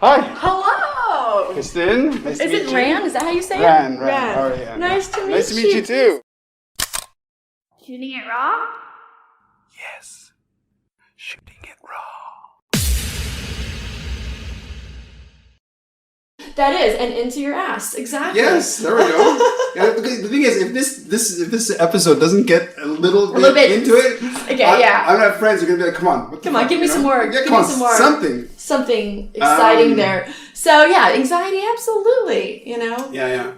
Hi. Hello. Kristin. Nice to meet you. Is it Ran? Is that how you say Ran. it? Ran. Oh, yeah. Nice to meet you. Nice to meet you too. Shooting it raw? Yes. Shooting it raw. That is, and into your ass. Exactly. Yes, there we go. Yeah, the thing is, if this episode doesn't get a little bit into it, okay, I'm gonna have friends who are gonna be like, "Come on, come on, give me some more. Yeah, give come me on, some more. Something exciting there. So yeah, anxiety, absolutely. You know. Yeah.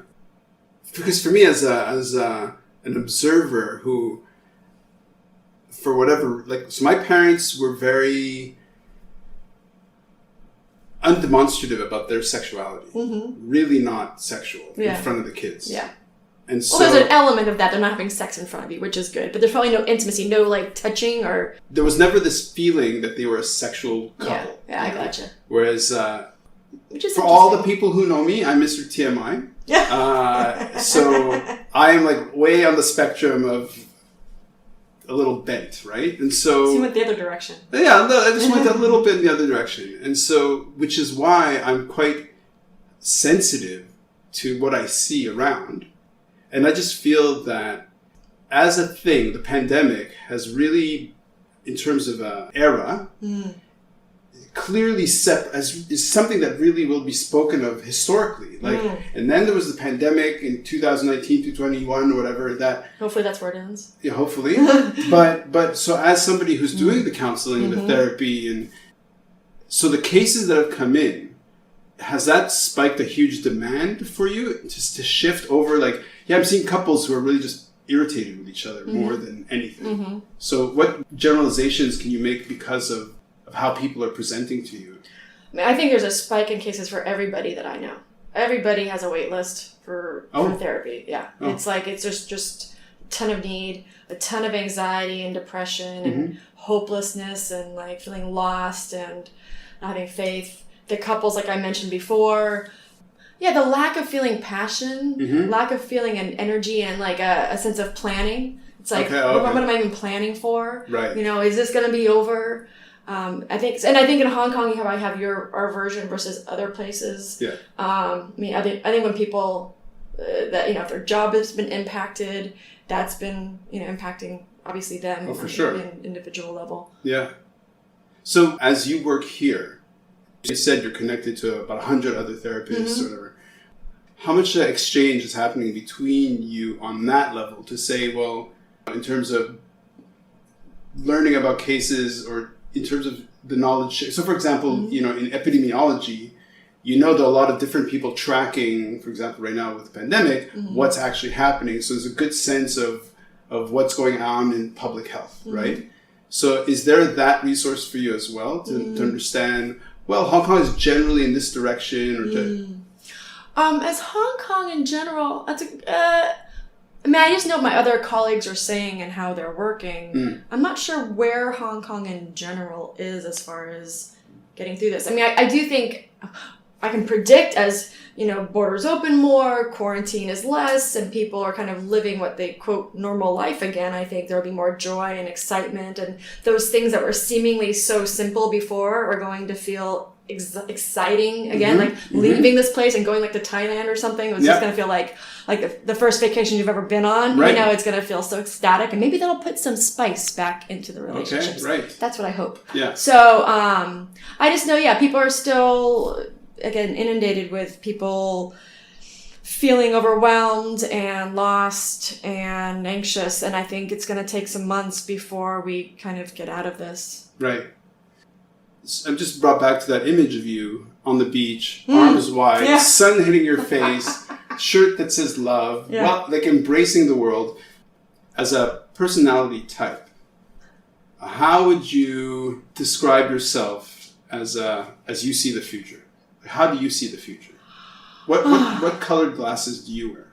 Because for me, as an observer who, for whatever, so my parents were very undemonstrative about their sexuality. Mm-hmm. Really not sexual in front of the kids. Yeah. And so there's an element of that. They're not having sex in front of you, which is good. But there's probably no intimacy, no touching or. There was never this feeling that they were a sexual couple. Yeah, I gotcha. Whereas for all the people who know me, I'm Mr. TMI. Yeah. So I am way on the spectrum of a little bent, right? And so you went the other direction. Yeah, I just went a little bit in the other direction. And so, which is why I'm quite sensitive to what I see around. And I just feel that as a thing, the pandemic has really, in terms of era, clearly is something that really will be spoken of historically. And then there was the pandemic in 2019 to 21 or whatever that. Hopefully that's where it ends. Yeah, hopefully. but so as somebody who's doing the counseling and the therapy, and so the cases that have come in, has that spiked a huge demand for you just to shift over? I'm seeing couples who are really just irritated with each other more than anything. So what generalizations can you make because of how people are presenting to you? I think there's a spike in cases for everybody that I know. Everybody has a wait list for therapy. Yeah. Oh. It's just a ton of need, a ton of anxiety and depression and hopelessness and feeling lost and not having faith. The couples, like I mentioned before, the lack of feeling passion, lack of feeling an energy and a sense of planning. It's what am I even planning for? Right. Is this going to be over? I think in Hong Kong you have our version versus other places. Yeah. I think when people that if their job has been impacted, that's been impacting obviously them for sure. An individual level. Yeah. So as you work here, you said you're connected to about 100 other therapists or whatever. How much exchange is happening between you on that level to say, well, in terms of learning about cases or in terms of the knowledge? So, for example, in epidemiology, there are a lot of different people tracking, for example, right now with the pandemic, what's actually happening. So there's a good sense of what's going on in public health, right? So is there that resource for you as well to understand, well, Hong Kong is generally in this direction? Or as Hong Kong in general, I just know what my other colleagues are saying and how they're working. I'm not sure where Hong Kong in general is as far as getting through this. I do think I can predict as, borders open more, quarantine is less, and people are kind of living what they quote normal life again. I think there'll be more joy and excitement, and those things that were seemingly so simple before are going to feel exciting again, leaving this place and going to Thailand or something. It was just going to feel like the first vacation you've ever been on. Right. It's going to feel so ecstatic, and maybe that'll put some spice back into the relationships. Okay, right. That's what I hope. Yeah. So I just know, people are still again inundated with people feeling overwhelmed and lost and anxious, and I think it's going to take some months before we kind of get out of this. Right. I'm just brought back to that image of you on the beach, arms wide, sun hitting your face, shirt that says love, embracing the world. As a personality type, how would you describe yourself as you see the future? How do you see the future? What colored glasses do you wear?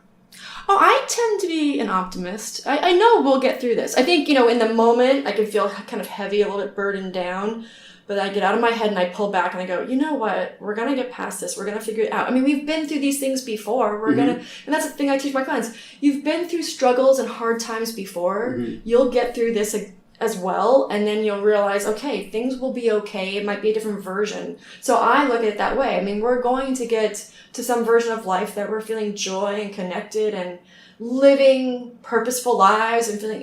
Oh, I tend to be an optimist. I know we'll get through this. I think, in the moment I can feel kind of heavy, a little bit burdened down. But I get out of my head and I pull back and I go, you know what? We're going to get past this. We're going to figure it out. We've been through these things before. We're going to, and that's the thing I teach my clients. You've been through struggles and hard times before. You'll get through this as well, and then you'll realize, okay, things will be okay. It might be a different version. So I look at it that way. I mean, we're going to get to some version of life that we're feeling joy and connected and living purposeful lives and feeling,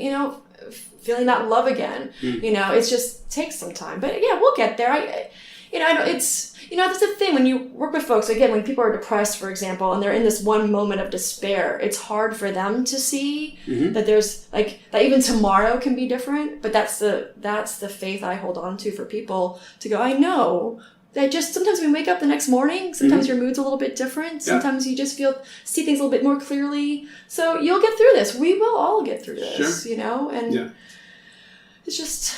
feeling that love again. It just takes some time. But yeah, we'll get there. I know it's, that's the thing when you work with folks, again, when people are depressed, for example, and they're in this one moment of despair, it's hard for them to see that there's like, that even tomorrow can be different. But that's the faith I hold on to for people to go, I know that just sometimes when we wake up the next morning, sometimes your mood's a little bit different. Sometimes you just see things a little bit more clearly. So you'll get through this. We will all get through this, and it's just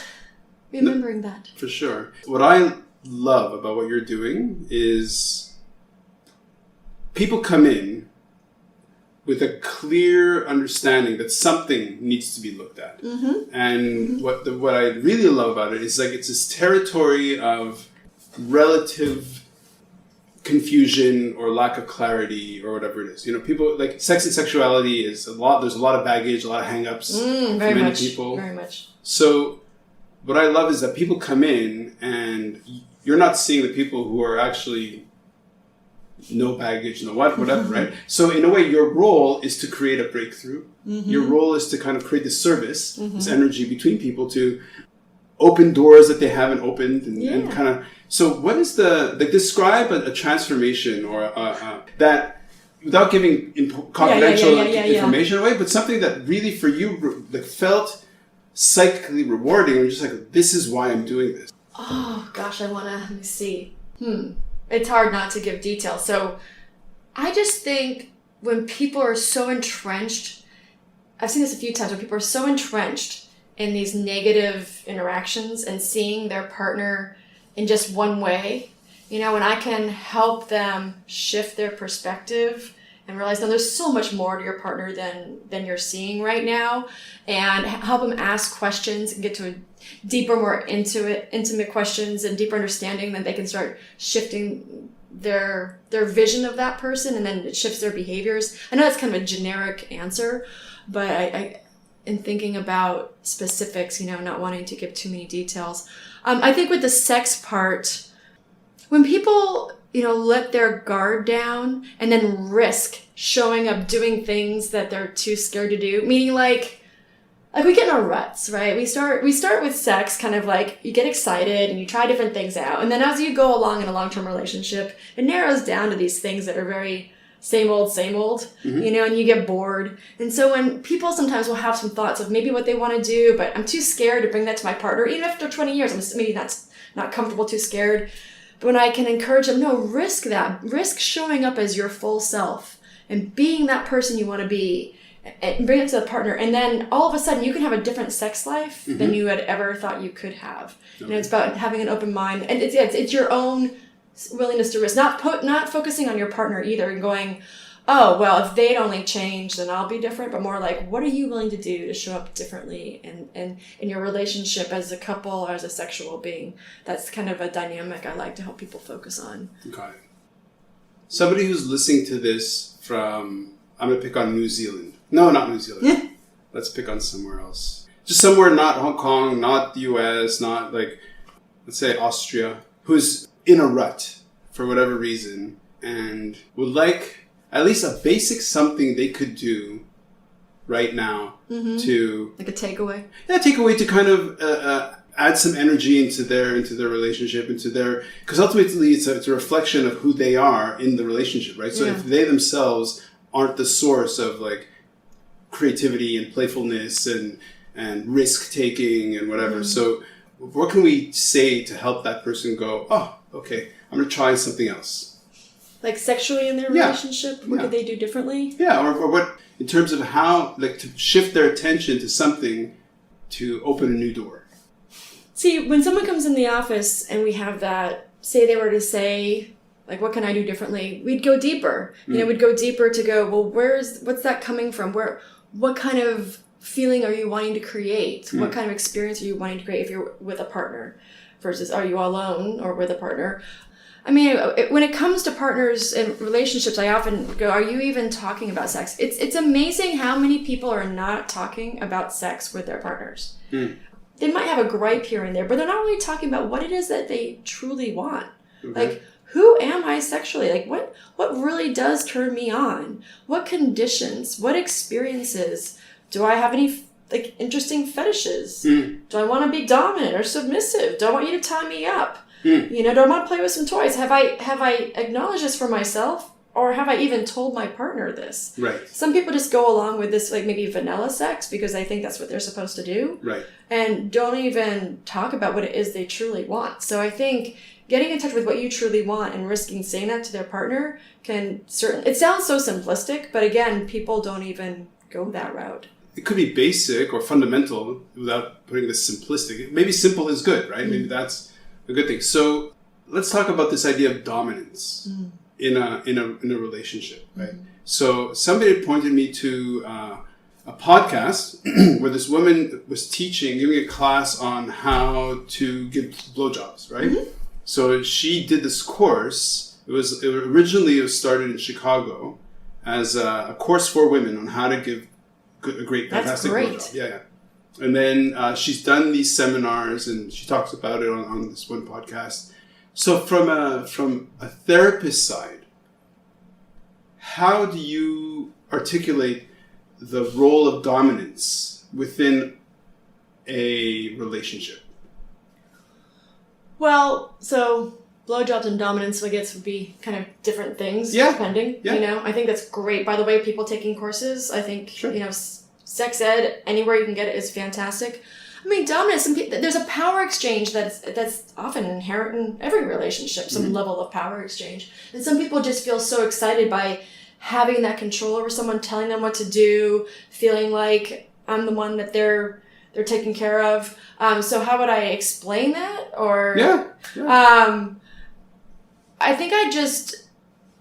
remembering that. For sure. What I love about what you're doing is people come in with a clear understanding that something needs to be looked at. And what I really love about it is like it's this territory of relative confusion or lack of clarity or whatever it is. People like sex and sexuality is there's a lot of baggage, a lot of hang-ups for many people. Very much. So what I love is that people come in and you're not seeing the people who are actually no baggage, whatever, right? So in a way, your role is to create a breakthrough. Your role is to kind of create this service, this energy between people to open doors that they haven't opened and kind of... So what is describe a transformation or that, without giving confidential information away, but something that really for you felt psychically rewarding. You're just like, this is why I'm doing this. Oh, gosh, let me see. It's hard not to give details. So I just think when people are so entrenched, I've seen this a few times, when people are so entrenched in these negative interactions and seeing their partner in just one way, when I can help them shift their perspective and realize, no, there's so much more to your partner than you're seeing right now, and help them ask questions and get to a deeper, more intimate questions and deeper understanding, then they can start shifting their vision of that person, and then it shifts their behaviors. I know that's kind of a generic answer, but I in thinking about specifics, not wanting to give too many details. I think with the sex part, when people, let their guard down and then risk showing up doing things that they're too scared to do, meaning like we get in our ruts, right? We start with sex kind of like you get excited and you try different things out. And then as you go along in a long-term relationship, it narrows down to these things that are very same old, and you get bored. And so when people sometimes will have some thoughts of maybe what they want to do, but I'm too scared to bring that to my partner, even after 20 years, I'm maybe not comfortable, too scared. But when I can encourage them, no, risk that. Risk showing up as your full self and being that person you want to be and bring it to the partner. And then all of a sudden you can have a different sex life than you had ever thought you could have. Okay. It's about having an open mind. And it's your own willingness to risk, not focusing on your partner either and going, oh, well, if they'd only change, then I'll be different, but more like, what are you willing to do to show up differently in your relationship as a couple or as a sexual being? That's kind of a dynamic I like to help people focus on. Okay. Somebody who's listening to this from, I'm going to pick on New Zealand. No, not New Zealand. Let's pick on somewhere else. Just somewhere not Hong Kong, not the US, not let's say Austria, who's in a rut for whatever reason and would like at least a basic something they could do right now to... Like a takeaway? Yeah, takeaway to kind of add some energy into their relationship, because ultimately it's a reflection of who they are in the relationship, right? So if they themselves aren't the source of creativity and playfulness and risk-taking and whatever, so what can we say to help that person go, oh, okay, I'm going to try something else? Like sexually in their relationship? What could they do differently? Yeah, or what, in terms of how, to shift their attention to something to open a new door. See, when someone comes in the office and we have that, say they were to say, what can I do differently? We'd go deeper. We'd go deeper to go, well, what's that coming from? What kind of feeling are you wanting to create? What kind of experience are you wanting to create if you're with a partner versus are you alone or with a partner? I mean, when it comes to partners and relationships, I often go, are you even talking about sex? It's amazing how many people are not talking about sex with their partners. they might have a gripe here and there, but they're not really talking about what it is that they truly want. Okay. Like, who am I sexually? Like, what really does turn me on? What conditions? What experiences? Do I have any like interesting fetishes? Do I want to be dominant or submissive? Do I want you to tie me up? You know, do I want to play with some toys? Have I acknowledged this for myself, or have I even told my partner this? Right. Some people just go along with this, like maybe vanilla sex, because they think that's what they're supposed to do. Right. And don't even talk about what it is they truly want. So I think getting in touch with what you truly want and risking saying that to their partner can it sounds so simplistic, but again, people don't even go that route. It could be basic or fundamental without putting this simplistic. Maybe simple is good, right? Maybe that's a good thing. So let's talk about this idea of dominance in a relationship, right? So somebody pointed me to a podcast where this woman was giving a class on how to give blowjobs, right? So she did this course. It was started in Chicago as a course for women on how to give a great, fantastic blowjob. Yeah. And then she's done these seminars, and she talks about it on this one podcast. So from a therapist side, how do you articulate the role of dominance within a relationship? Well, so blowjobs and dominance, I guess, would be kind of different things, depending. Yeah. You know, I think that's great. By the way, people taking courses, I think, you know, sex ed, anywhere you can get it is fantastic. I mean, dominance, there's a power exchange that's often inherent in every relationship, some level of power exchange. And some people just feel so excited by having that control over someone, telling them what to do, feeling like I'm the one that they're taking care of. So how would I explain that? Or I think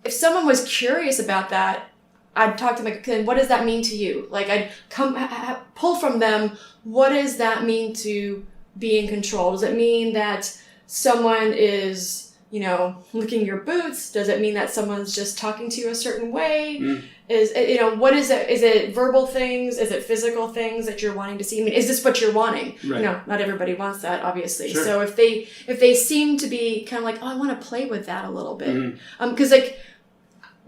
if someone was curious about that, I'd talk to them like, what does that mean to you? Like, I'd pull from them, what does that mean to be in control? Does it mean that someone is, you know, licking your boots? Does it mean that someone's just talking to you a certain way? Is it, you know, what is it? Is it verbal things? Is it physical things that you're wanting to see? I mean, is this what you're wanting? Right. You know, not everybody wants that, obviously. Sure. So if they seem to be kind of like, oh, I want to play with that a little bit. Because like,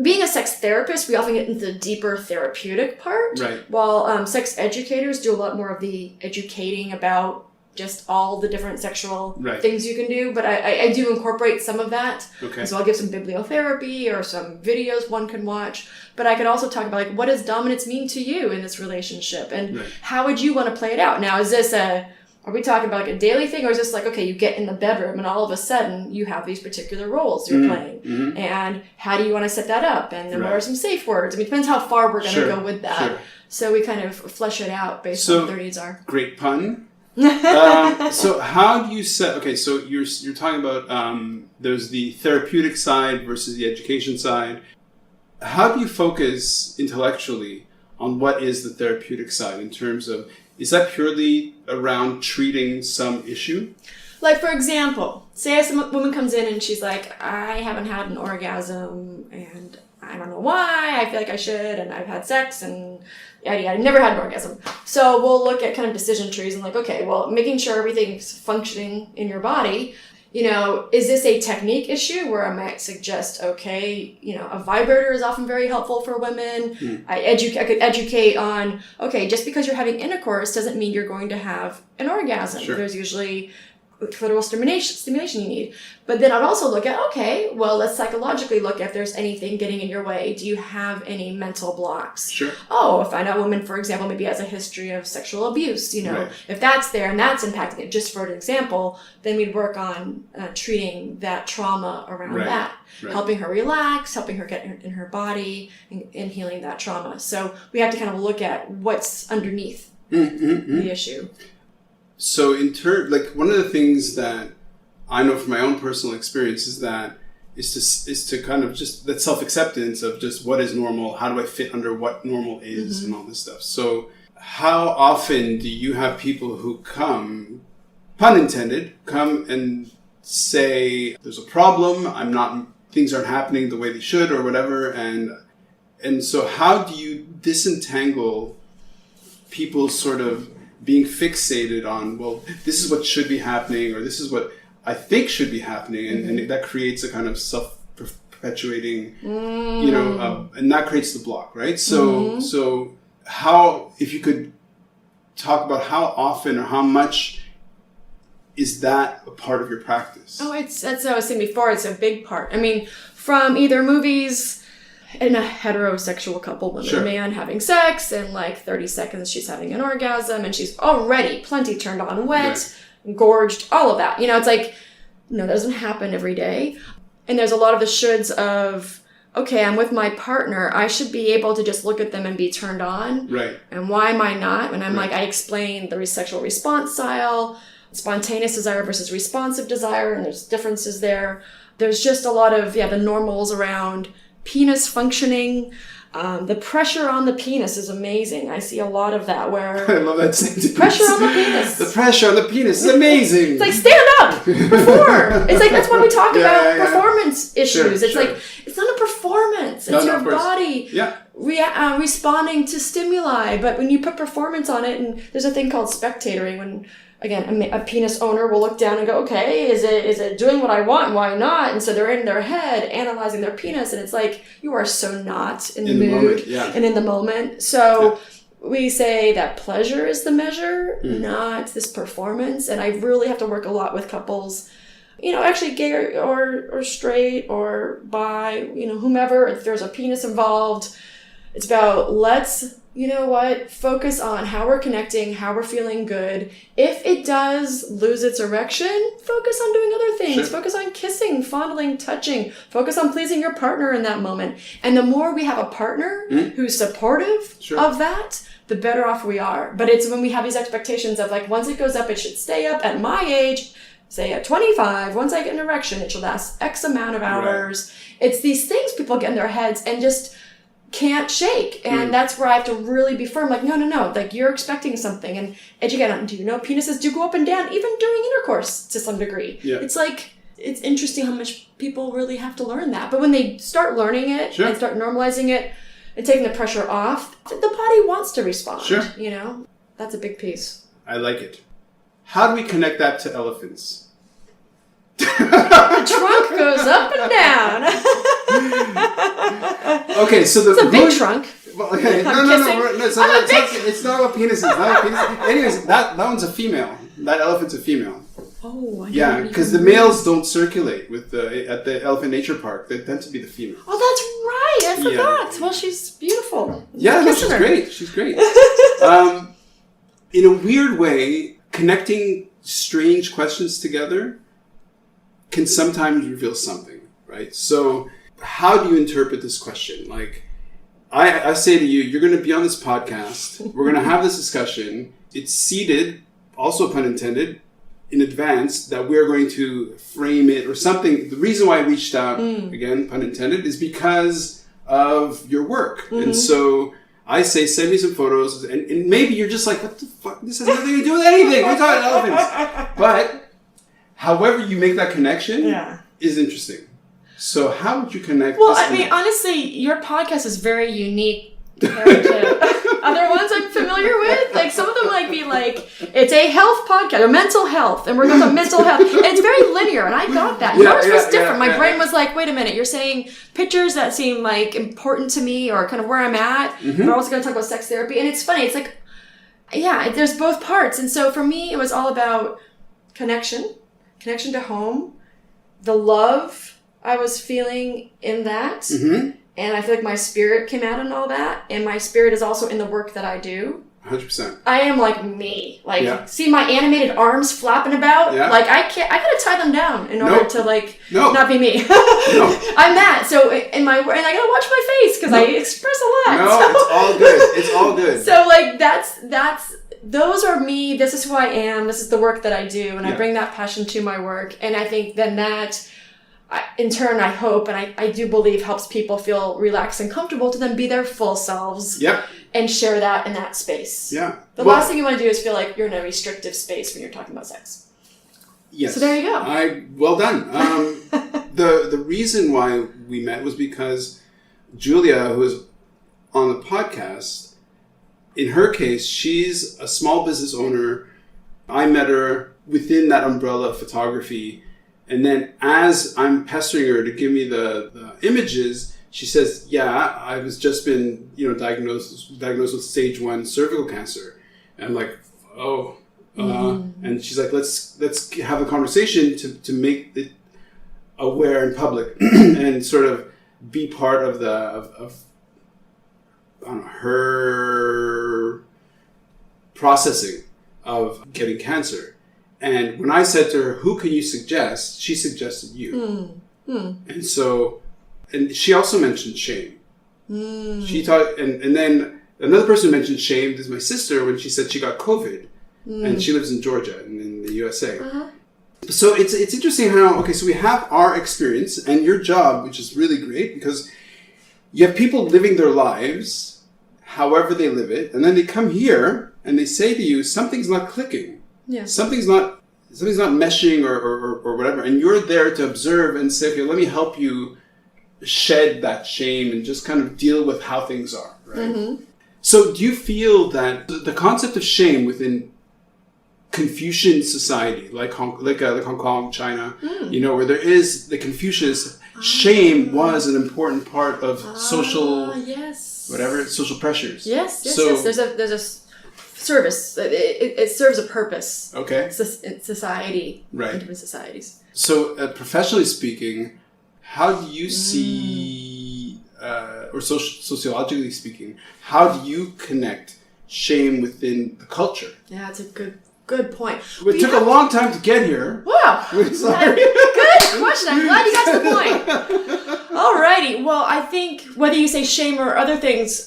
being a sex therapist, we often get into the deeper therapeutic part. Right. While sex educators do a lot more of the educating about just all the different sexual things you can do. But I do incorporate some of that. Okay. So I'll give some bibliotherapy or some videos one can watch. But I could also talk about, like, what does dominance mean to you in this relationship? And how would you want to play it out? Now, is this are we talking about like a daily thing, or is this like, okay, you get in the bedroom and all of a sudden you have these particular roles you're playing, and how do you want to set that up, and then what are some safe words? I mean, it depends how far we're going to go with that. So we kind of flesh it out based on what their needs are. Great pun. So how do you set? Okay, so you're talking about there's the therapeutic side versus the education side. How do you focus intellectually on what is the therapeutic side in terms of? Is that purely around treating some issue? Like, for example, say some woman comes in and she's like, I haven't had an orgasm and I don't know why, I feel like I should, and I've had sex and yada yada, never had an orgasm. So we'll look at kind of decision trees and like, okay, well, making sure everything's functioning in your body. You know, is this a technique issue where I might suggest, okay, you know, a vibrator is often very helpful for women. I could educate on, okay, just because you're having intercourse doesn't mean you're going to have an orgasm. There's usually clitoral stimulation you need. But then I'd also look at, okay, well, let's psychologically look at if there's anything getting in your way. Do you have any mental blocks? Oh, if I know a woman, for example, maybe has a history of sexual abuse, you know, if that's there and that's impacting it, just for an example, then we'd work on treating that trauma around that, helping her relax, helping her get in her body and healing that trauma. So we have to kind of look at what's underneath the issue. So like one of the things that I know from my own personal experience is to kind of just that self-acceptance of just what is normal, how do I fit under what normal is and all this stuff. So how often do you have people who come, pun intended, come and say there's a problem, things aren't happening the way they should or whatever, and so how do you disentangle people's sort of being fixated on, well, this is what should be happening, or this is what I think should be happening, and that creates a kind of self-perpetuating, and that creates the block, right? So how, if you could talk about how often or how much is that a part of your practice? Oh, that's what I was saying before. It's a big part. I mean, from either movies in a heterosexual couple, woman and man having sex, in like 30 seconds she's having an orgasm, and she's already plenty turned on, wet, gorged, all of that. It's like, no, that doesn't happen every day. And there's a lot of the shoulds of, okay, I'm with my partner, I should be able to just look at them and be turned on. Right. And why am I not? And I'm like, I explain the sexual response style, spontaneous desire versus responsive desire, and there's differences there. There's just a lot of, the normals around penis functioning. The pressure on the penis is amazing. I see a lot of that where... I love that sentence. Pressure on the penis. The pressure on the penis is amazing. It's like, stand up! Perform! It's like, that's when we talk about performance issues. It's like, it's not a performance. It's your body responding to stimuli. But when you put performance on it, and there's a thing called spectatoring, when... Again, a penis owner will look down and go, okay, is it doing what I want? Why not? And so they're in their head analyzing their penis, and it's like, you are so not in the mood and in the moment. So we say that pleasure is the measure, not this performance. And I really have to work a lot with couples, actually gay or straight or bi, whomever. If there's a penis involved, it's about focus on how we're connecting, how we're feeling good. If it does lose its erection, focus on doing other things. Focus on kissing, fondling, touching. Focus on pleasing your partner in that moment. And the more we have a partner who's supportive of that, the better off we are. But it's when we have these expectations of like, once it goes up, it should stay up at my age. Say at 25, once I get an erection, it should last X amount of hours. Right. It's these things people get in their heads and just can't shake. And that's where I have to really be firm. Like, no. Like, you're expecting something. And educate on, do you know penises do go up and down even during intercourse to some degree? Yeah. It's like, it's interesting how much people really have to learn that. But when they start learning it and start normalizing it and taking the pressure off, the body wants to respond. That's a big piece. I like it. How do we connect that to elephants? The trunk goes up and down. Okay, so it's a big trunk. Well, okay, no. So it's not about penises. Anyways, that one's a female. That elephant's a female. Oh, yeah, because the males don't circulate at the Elephant Nature Park. They tend to be the females. Oh, that's right. I forgot. Yeah. Well, she's beautiful. Yeah, no, she's great. She's great. In a weird way, connecting strange questions together can sometimes reveal something, right? So how do you interpret this question? Like, I say to you, you're going to be on this podcast. We're going to have this discussion. It's seeded, also pun intended, in advance that we're going to frame it or something. The reason why I reached out, again, pun intended, is because of your work. And so I say, send me some photos. And maybe you're just like, what the fuck? This has nothing to do with anything. We're talking elephants. But however you make that connection is interesting. So how would you connect? Well, I mean, honestly, your podcast is very unique compared to other ones I'm familiar with. Like, some of them might be like, it's a health podcast, or mental health, and we're going to mental health. And it's very linear, and I got that. Yours was different. My brain was like, wait a minute, you're saying pictures that seem like important to me or kind of where I'm at. We're also going to talk about sex therapy. And it's funny. It's like, there's both parts. And so for me, it was all about connection to home, the love I was feeling in that. And I feel like my spirit came out in all that. And my spirit is also in the work that I do. 100%. I am like me. Like, see my animated arms flapping about? Like, I gotta tie them down in order to, like, not be me. I'm that. So, and I gotta watch my face because I express a lot. It's all good. It's all good. So, like, those are me. This is who I am. This is the work that I do. And I bring that passion to my work. And I think then that, in turn, I hope, and I do believe, helps people feel relaxed and comfortable to then be their full selves and share that in that space. The last thing you want to do is feel like you're in a restrictive space when you're talking about sex. Yes. So there you go. Well done. The reason why we met was because Julia, who was on the podcast, in her case, she's a small business owner. I met her within that umbrella of photography. And then as I'm pestering her to give me the images, she says, yeah, I was just been, diagnosed with stage 1 cervical cancer. And I'm like, oh. And she's like, let's have a conversation to make it aware in public and sort of be part of her processing of getting cancer. And when I said to her, who can you suggest? She suggested you. And so, and she also mentioned shame. She thought, and then another person who mentioned shame is my sister when she said she got COVID. And she lives in Georgia in the USA. So it's interesting how, so we have our experience and your job, which is really great because you have people living their lives however they live it, and then they come here and they say to you, something's not clicking. Yeah. Something's not meshing or whatever, and you're there to observe and say, okay, let me help you shed that shame and just kind of deal with how things are, right? So do you feel that the concept of shame within Confucian society, like Hong Kong, China, where there is the Confucius, shame was an important part of social pressures. Yes. There's a service. It serves a purpose. Okay. In society, right? In different societies. So, professionally speaking, how do you see, or sociologically speaking, how do you connect shame within the culture? Yeah, it's a good point. It took a long time to get here. Wow. Sorry. Good question. I'm glad you got to the point. Alrighty. Well, I think whether you say shame or other things,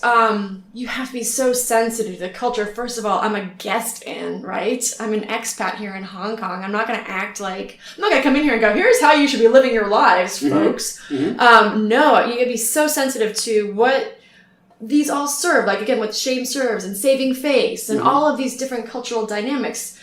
you have to be so sensitive to the culture. First of all, I'm a guest in, right? I'm an expat here in Hong Kong. I'm not going to act like, I'm not going to come in here and go, here's how you should be living your lives, folks. No, you got to be so sensitive to what these all serve, like again, what shame serves and saving face and all of these different cultural dynamics.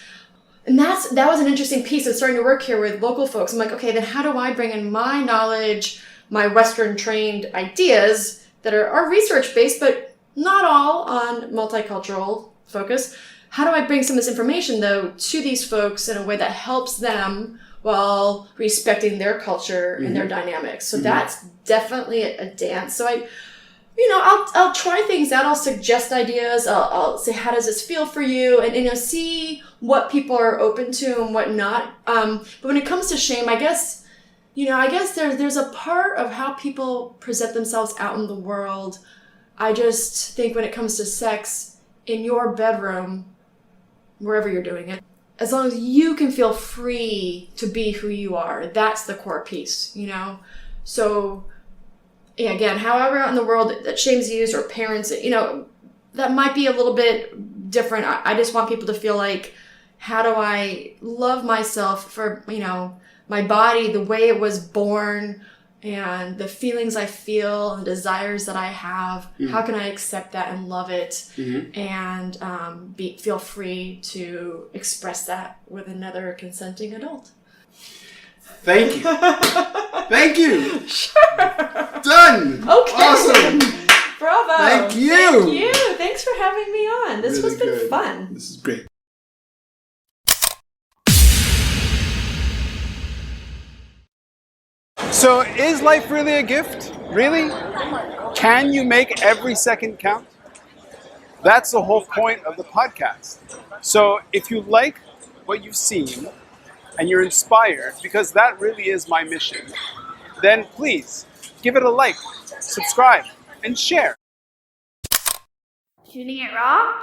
And that was an interesting piece of starting to work here with local folks. I'm like, okay, then how do I bring in my knowledge, my Western trained ideas that are research-based, but not all on multicultural focus. How do I bring some of this information, though, to these folks in a way that helps them while respecting their culture and their dynamics? So that's definitely a dance. So I'll try things out. I'll suggest ideas. I'll say, how does this feel for you? And see what people are open to and what not. But when it comes to shame, I guess there's a part of how people present themselves out in the world. I just think when it comes to sex in your bedroom, wherever you're doing it, as long as you can feel free to be who you are, that's the core piece, So, yeah, again, however out in the world that shame's used or parents, that might be a little bit different. I just want people to feel like, how do I love myself for, my body, the way it was born, and the feelings I feel and desires that I have. How can I accept that and love it and feel free to express that with another consenting adult? Thank you. Thank you. Sure. Done. Okay. Awesome. Bravo. Thank you. Thank you. Thanks for having me on. This really has been good. Fun. This is great. So, is life really a gift? Really? Can you make every second count? That's the whole point of the podcast. So, if you like what you've seen and you're inspired, because that really is my mission, then please give it a like, subscribe, and share. Tuning it raw?